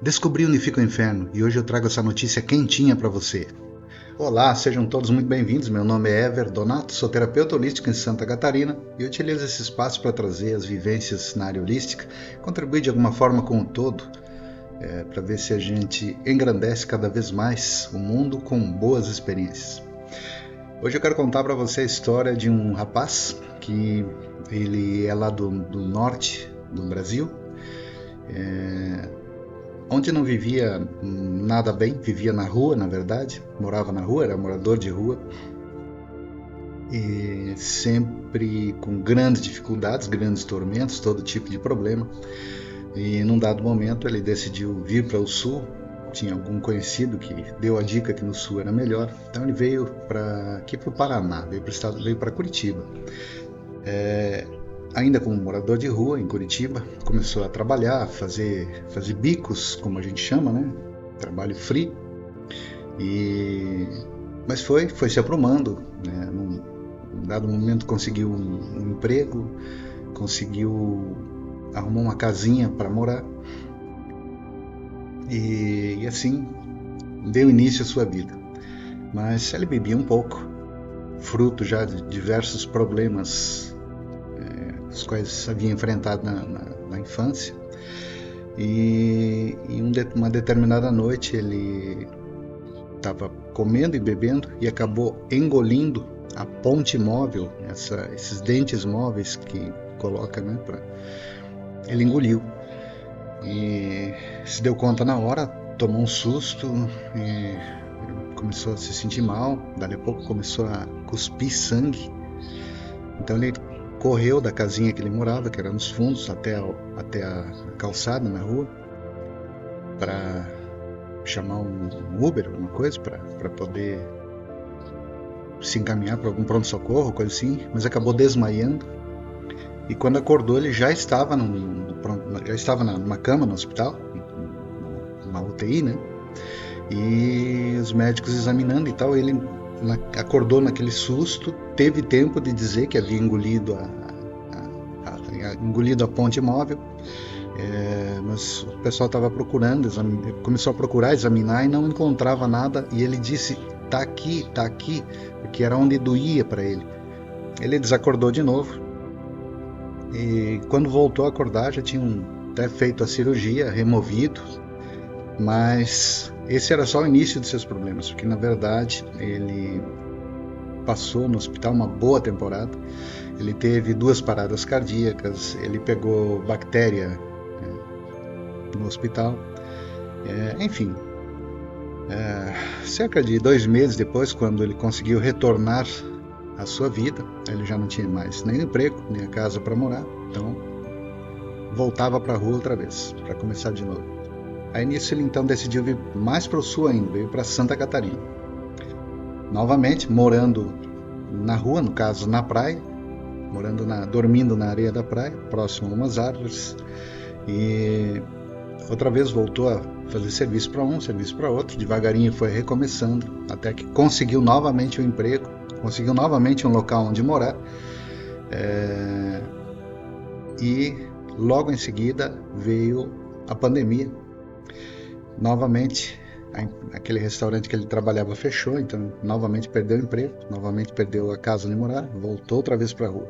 Descobri onde fica o inferno e hoje eu trago essa notícia quentinha para você. Olá, sejam todos muito bem-vindos. Meu nome é Ever Donato, sou terapeuta holístico em Santa Catarina e eu utilizo esse espaço para trazer as vivências na área holística, contribuir de alguma forma com o todo, para ver se a gente engrandece cada vez mais o mundo com boas experiências. Hoje eu quero contar para você a história de um rapaz que ele é lá do norte do Brasil, onde não vivia nada bem, vivia na rua, na verdade, morava na rua, era morador de rua, e sempre com grandes dificuldades, grandes tormentos, todo tipo de problema. E num dado momento ele decidiu vir para o sul, tinha algum conhecido que deu a dica que no sul era melhor, então ele veio aqui para o Paraná, veio para Curitiba. Ainda como morador de rua em Curitiba, começou a trabalhar, fazer bicos, como a gente chama, né? Trabalho free. Mas foi se aprumando, né? Num dado momento conseguiu um emprego, conseguiu arrumar uma casinha para morar e assim deu início à sua vida. Mas ele bebia um pouco, fruto já de diversos problemas os quais havia enfrentado na infância, e em uma determinada noite ele estava comendo e bebendo e acabou engolindo a ponte móvel, esses dentes móveis que coloca, né, ele engoliu e se deu conta na hora, tomou um susto e começou a se sentir mal. Dali a pouco começou a cuspir sangue, então ele correu da casinha que ele morava, que era nos fundos, até a calçada na rua, para chamar um Uber, alguma coisa, para poder se encaminhar para algum pronto-socorro, coisa assim, mas acabou desmaiando. E quando acordou, ele já estava numa cama no hospital, numa UTI, né? E os médicos examinando e tal, ele acordou naquele susto, teve tempo de dizer que havia engolido a ponte móvel, mas o pessoal estava procurando, começou a procurar, examinar e não encontrava nada, e ele disse, tá aqui, porque era onde doía para ele. Ele desacordou de novo e quando voltou a acordar já tinham até feito a cirurgia, removido, mas esse era só o início de seus problemas, porque na verdade ele passou no hospital uma boa temporada. Ele teve 2 paradas cardíacas, ele pegou bactéria no hospital, enfim. Cerca de 2 meses depois, quando ele conseguiu retornar à sua vida, ele já não tinha mais nem emprego, nem a casa para morar, então voltava para a rua outra vez, para começar de novo. Aí nisso ele então decidiu vir mais para o sul ainda, veio para Santa Catarina. Novamente, morando na rua, no caso na praia, dormindo na areia da praia, próximo a umas árvores, e outra vez voltou a fazer serviço para um, serviço para outro, devagarinho foi recomeçando, até que conseguiu novamente um emprego, conseguiu novamente um local onde morar, e logo em seguida veio a pandemia. Novamente, aquele restaurante que ele trabalhava fechou, então novamente perdeu o emprego, novamente perdeu a casa onde morar, voltou outra vez para a rua.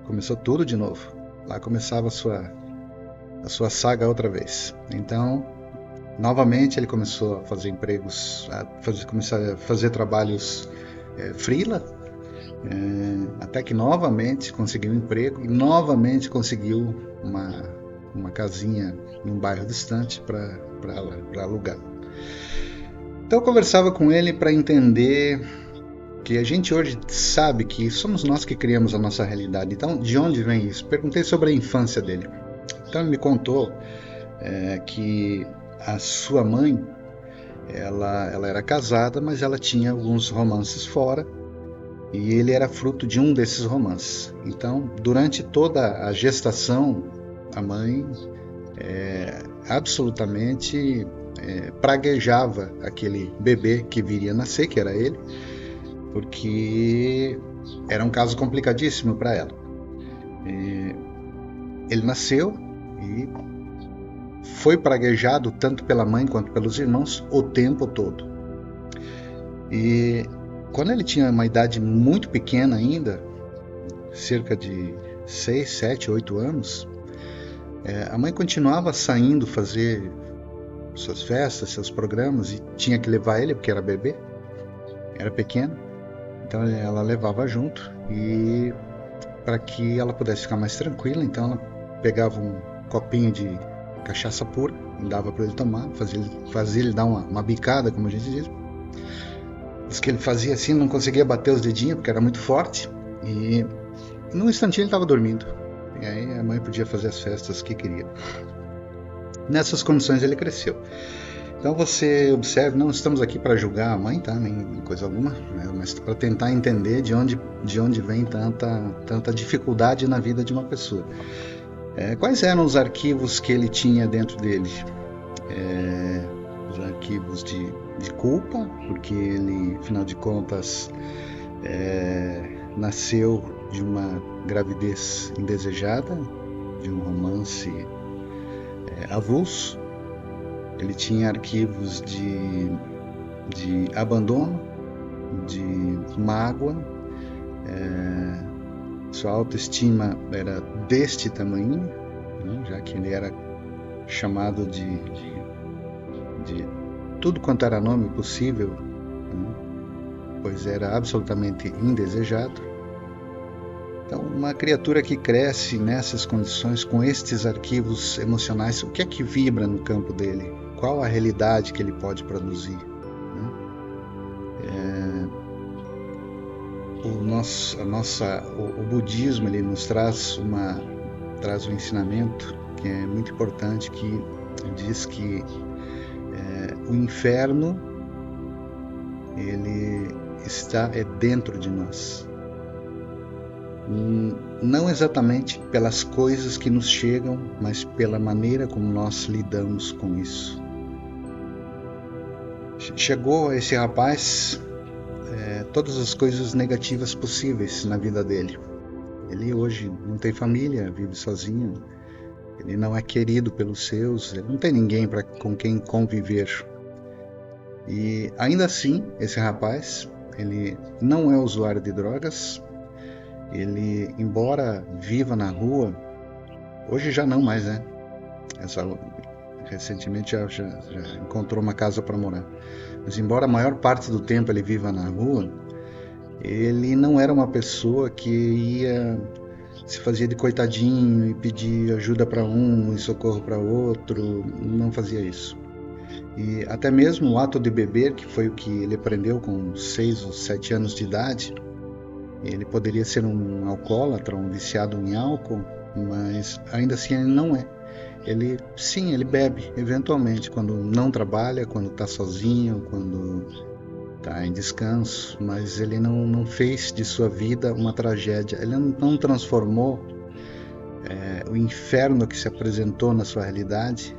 Começou tudo de novo. Lá começava a sua saga outra vez. Então, novamente ele começou a fazer empregos, começou a fazer trabalhos freela, até que novamente conseguiu um emprego e novamente conseguiu uma casinha num bairro distante para alugar. Então eu conversava com ele para entender que a gente hoje sabe que somos nós que criamos a nossa realidade. Então, de onde vem isso? Perguntei sobre a infância dele. Então ele me contou que a sua mãe, ela era casada, mas ela tinha alguns romances fora, e ele era fruto de um desses romances. Então, durante toda a gestação, a mãe absolutamente praguejava aquele bebê que viria a nascer, que era ele, porque era um caso complicadíssimo para ela. Ele nasceu e foi praguejado tanto pela mãe quanto pelos irmãos o tempo todo. E quando ele tinha uma idade muito pequena ainda, cerca de 6, 7, 8 anos, a mãe continuava saindo fazer suas festas, seus programas, e tinha que levar ele porque era bebê, era pequeno, então ela levava junto, e para que ela pudesse ficar mais tranquila, então ela pegava um copinho de cachaça pura e dava para ele tomar, fazia ele dar uma bicada, como a gente diz. Diz que ele fazia assim, não conseguia bater os dedinhos porque era muito forte, e num instantinho ele estava dormindo, e aí a mãe podia fazer as festas que queria. Nessas condições ele cresceu. Então você observa, não estamos aqui para julgar a mãe, tá? Nem coisa alguma, né? Mas para tentar entender de onde vem tanta dificuldade na vida de uma pessoa. Quais eram os arquivos que ele tinha dentro dele? Os arquivos de culpa, porque ele, afinal de contas, nasceu de uma gravidez indesejada, de um romance avulso. Ele tinha arquivos de abandono, de mágoa, sua autoestima era deste tamanho, né, já que ele era chamado de tudo quanto era nome possível, né, pois era absolutamente indesejado. Então, uma criatura que cresce nessas condições, com estes arquivos emocionais, o que é que vibra no campo dele? Qual a realidade que ele pode produzir? Né? O budismo ele nos traz um ensinamento que é muito importante, que diz que o inferno ele está dentro de nós. Não exatamente pelas coisas que nos chegam, mas pela maneira como nós lidamos com isso. Chegou esse rapaz todas as coisas negativas possíveis na vida dele. Ele hoje não tem família, vive sozinho, ele não é querido pelos seus, ele não tem ninguém com quem conviver. E ainda assim, esse rapaz, ele não é usuário de drogas. Ele, embora viva na rua, hoje já não mais, né? Recentemente já encontrou uma casa para morar. Mas embora a maior parte do tempo ele viva na rua, ele não era uma pessoa que se fazia de coitadinho e pedia ajuda para um e socorro para outro, não fazia isso. E até mesmo o ato de beber, que foi o que ele aprendeu com 6 ou 7 anos de idade, ele poderia ser um alcoólatra, um viciado em álcool, mas ainda assim ele não é. Ele bebe, eventualmente, quando não trabalha, quando está sozinho, quando está em descanso, mas ele não fez de sua vida uma tragédia. Ele não transformou o inferno que se apresentou na sua realidade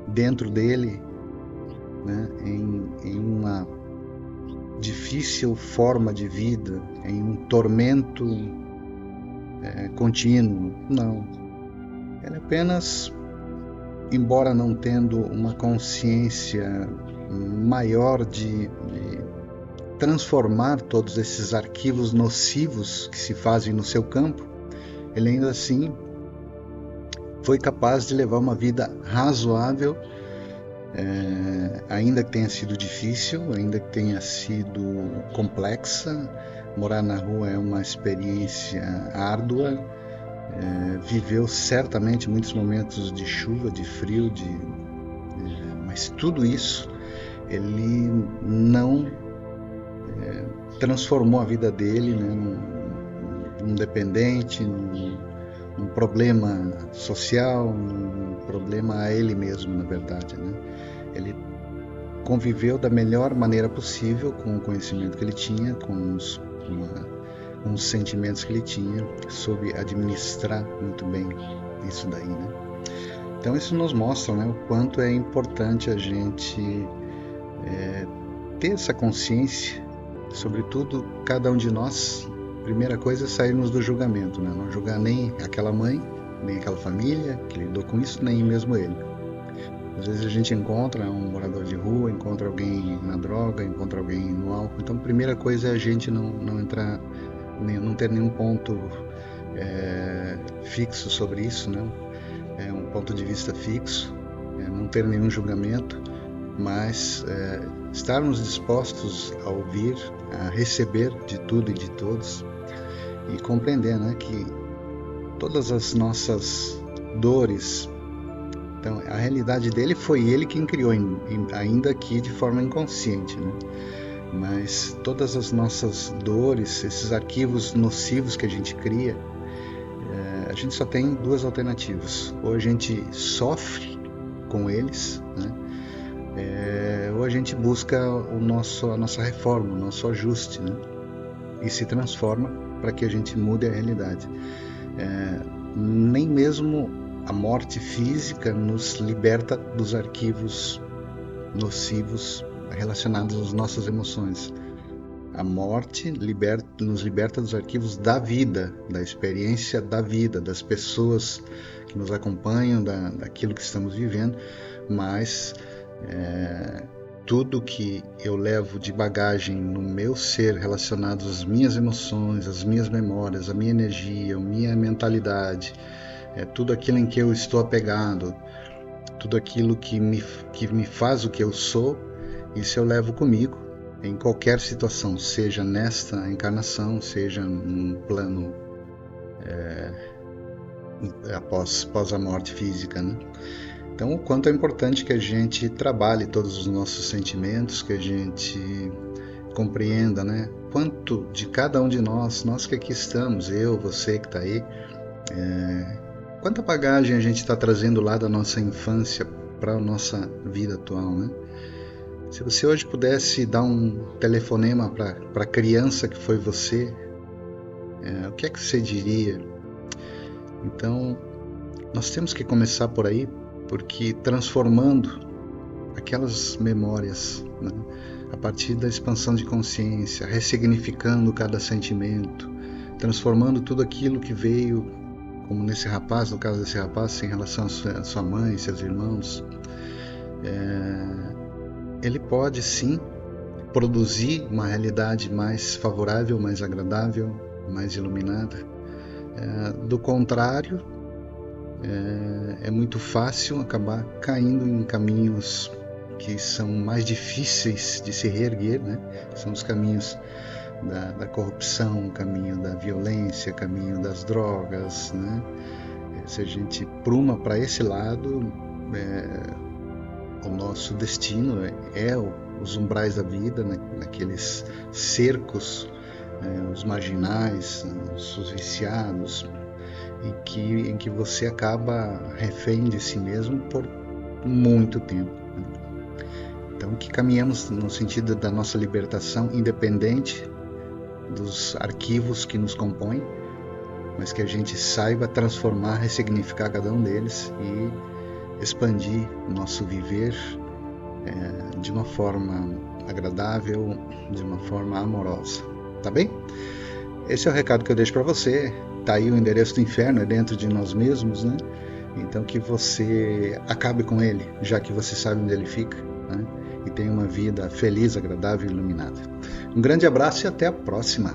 dentro dele, né, em uma difícil forma de vida, em um tormento contínuo. Não. Ele apenas, embora não tendo uma consciência maior de transformar todos esses arquivos nocivos que se fazem no seu campo, ele ainda assim foi capaz de levar uma vida razoável, ainda que tenha sido difícil, ainda que tenha sido complexa. Morar na rua é uma experiência árdua. Viveu certamente muitos momentos de chuva, de frio, mas tudo isso ele não transformou a vida dele, né, num dependente, num problema social, um problema a ele mesmo, na verdade, né? Ele conviveu da melhor maneira possível com o conhecimento que ele tinha, com os sentimentos que ele tinha, soube administrar muito bem isso daí, né? Então isso nos mostra, né, o quanto é importante a gente ter essa consciência, sobretudo cada um de nós. Primeira coisa é sairmos do julgamento, né? Não julgar nem aquela mãe, nem aquela família que lidou com isso, nem mesmo ele. Às vezes a gente encontra um morador de rua, encontra alguém na droga, encontra alguém no álcool. Então, a primeira coisa é a gente não entrar, não ter nenhum ponto fixo sobre isso, né? Um ponto de vista fixo, não ter nenhum julgamento, mas estarmos dispostos a ouvir, a receber de tudo e de todos e compreender, né, que todas as nossas dores, então a realidade dele foi ele quem criou, ainda que de forma inconsciente, né? Mas todas as nossas dores, esses arquivos nocivos que a gente cria, a gente só tem duas alternativas: ou a gente sofre com eles, né? Ou a gente busca a nossa reforma, o nosso ajuste, né? E se transforma para que a gente mude a realidade. Nem mesmo a morte física nos liberta dos arquivos nocivos relacionados às nossas emoções. A morte nos liberta dos arquivos da vida, da experiência da vida, das pessoas que nos acompanham, daquilo que estamos vivendo, mas tudo que eu levo de bagagem no meu ser relacionado às minhas emoções, às minhas memórias, à minha energia, à minha mentalidade, tudo aquilo em que eu estou apegado, tudo aquilo que me faz o que eu sou, isso eu levo comigo em qualquer situação, seja nesta encarnação, seja num plano após a morte física, né? Então, o quanto é importante que a gente trabalhe todos os nossos sentimentos, que a gente compreenda, né? Quanto de cada um de nós que aqui estamos, eu, você que está aí, quanta bagagem a gente está trazendo lá da nossa infância para a nossa vida atual, né? Se você hoje pudesse dar um telefonema para a criança que foi você, o que é que você diria? Então, nós temos que começar por aí, porque transformando aquelas memórias, né, a partir da expansão de consciência, ressignificando cada sentimento, transformando tudo aquilo que veio, como nesse rapaz, no caso desse rapaz, em relação à sua mãe, seus irmãos, ele pode sim produzir uma realidade mais favorável, mais agradável, mais iluminada. Do contrário, é muito fácil acabar caindo em caminhos que são mais difíceis de se reerguer, né? São os caminhos da corrupção, o caminho da violência, o caminho das drogas, né? Se a gente pruma para esse lado, o nosso destino é os umbrais da vida, né? Naqueles cercos, os marginais, os viciados, em que você acaba refém de si mesmo por muito tempo, né? Então, que caminhamos no sentido da nossa libertação, independente dos arquivos que nos compõem, mas que a gente saiba transformar, ressignificar cada um deles e expandir o nosso viver de uma forma agradável, de uma forma amorosa. Tá bem? Esse é o recado que eu deixo para você. Tá aí o endereço do inferno, é dentro de nós mesmos, né? Então que você acabe com ele, já que você sabe onde ele fica, né? E tenha uma vida feliz, agradável e iluminada. Um grande abraço e até a próxima!